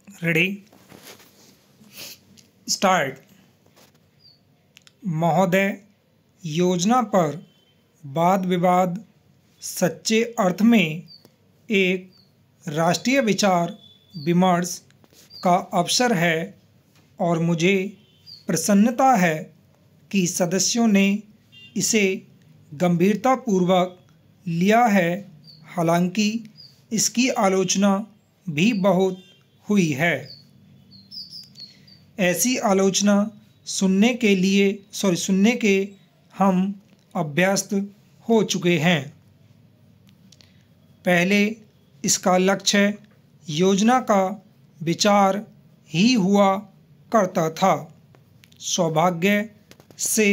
Ready start. महोदय, योजना पर वाद विवाद सच्चे अर्थ में एक राष्ट्रीय विचार विमर्श का अवसर है और मुझे प्रसन्नता है कि सदस्यों ने इसे गंभीरतापूर्वक लिया है। हालांकि इसकी आलोचना भी बहुत हुई है। ऐसी आलोचना सुनने के हम अभ्यस्त हो चुके हैं। पहले इसका लक्ष्य योजना का विचार ही हुआ करता था। सौभाग्य से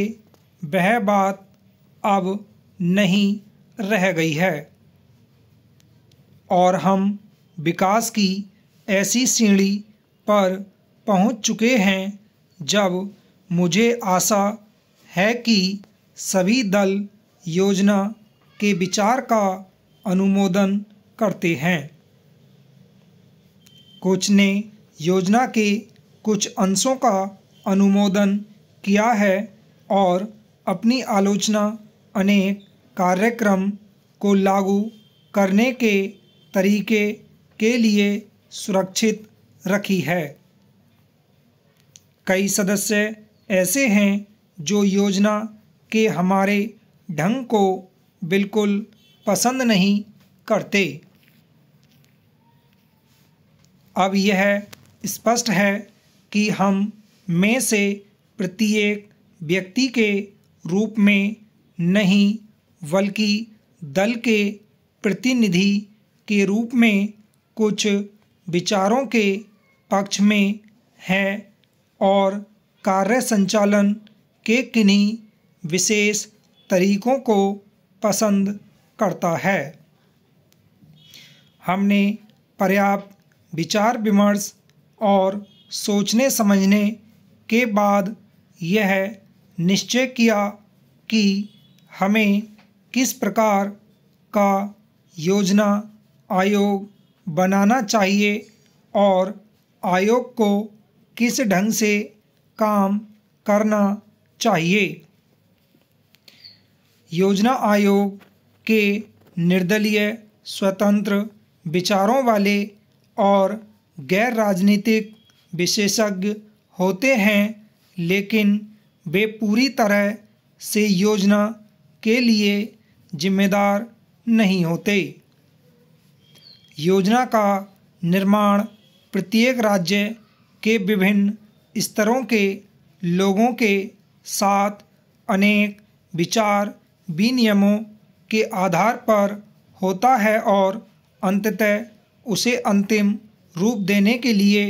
वह बात अब नहीं रह गई है और हम विकास की ऐसी सीढ़ी पर पहुंच चुके हैं जब मुझे आशा है कि सभी दल योजना के विचार का अनुमोदन करते हैं। कुछ ने योजना के कुछ अंशों का अनुमोदन किया है और अपनी आलोचना अनेक कार्यक्रम को लागू करने के तरीके के लिए सुरक्षित रखी है। कई सदस्य ऐसे हैं जो योजना के हमारे ढंग को बिल्कुल पसंद नहीं करते। अब यह स्पष्ट है कि हम में से प्रत्येक व्यक्ति के रूप में नहीं बल्कि दल के प्रतिनिधि के रूप में कुछ विचारों के पक्ष में है और कार्य संचालन के किन्हीं विशेष तरीकों को पसंद करता है। हमने पर्याप्त विचार विमर्श और सोचने समझने के बाद यह निश्चय किया कि हमें किस प्रकार का योजना आयोग बनाना चाहिए और आयोग को किस ढंग से काम करना चाहिए। योजना आयोग के निर्दलीय, स्वतंत्र विचारों वाले और गैर राजनीतिक विशेषज्ञ होते हैं, लेकिन वे पूरी तरह से योजना के लिए जिम्मेदार नहीं होते। योजना का निर्माण प्रत्येक राज्य के विभिन्न स्तरों के लोगों के साथ अनेक विचार विनिमयों के आधार पर होता है और अंततः उसे अंतिम रूप देने के लिए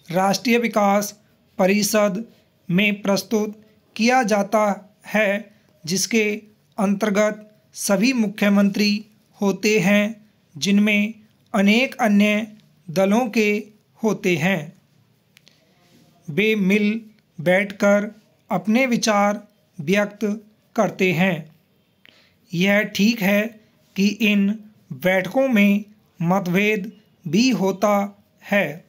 राष्ट्रीय विकास परिषद में प्रस्तुत किया जाता है, जिसके अंतर्गत सभी मुख्यमंत्री होते हैं, जिनमें अनेक अन्य दलों के होते हैं। वे मिल बैठकर अपने विचार व्यक्त करते हैं। यह ठीक है कि इन बैठकों में मतभेद भी होता है,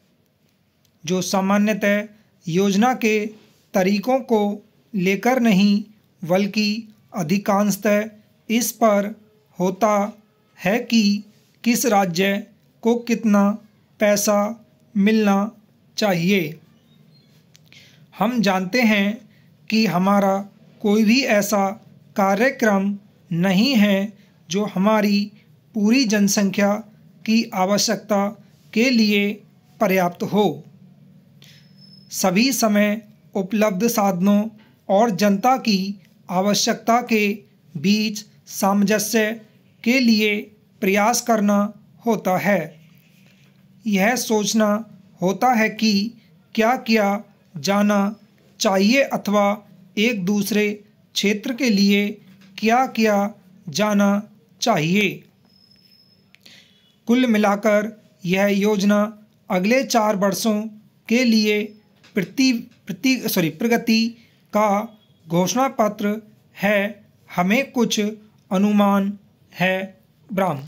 जो सामान्यतः योजना के तरीकों को लेकर नहीं बल्कि अधिकांशतः इस पर होता है कि किस राज्य को कितना पैसा मिलना चाहिए। हम जानते हैं कि हमारा कोई भी ऐसा कार्यक्रम नहीं है जो हमारी पूरी जनसंख्या की आवश्यकता के लिए पर्याप्त हो। सभी समय उपलब्ध साधनों और जनता की आवश्यकता के बीच सामंजस्य के लिए प्रयास करना होता है। यह सोचना होता है कि क्या किया जाना चाहिए अथवा एक दूसरे क्षेत्र के लिए क्या किया जाना चाहिए। कुल मिलाकर यह योजना अगले 4 वर्षों के लिए प्रगति का घोषणा पत्र है। हमें कुछ अनुमान है। ब्राह्म।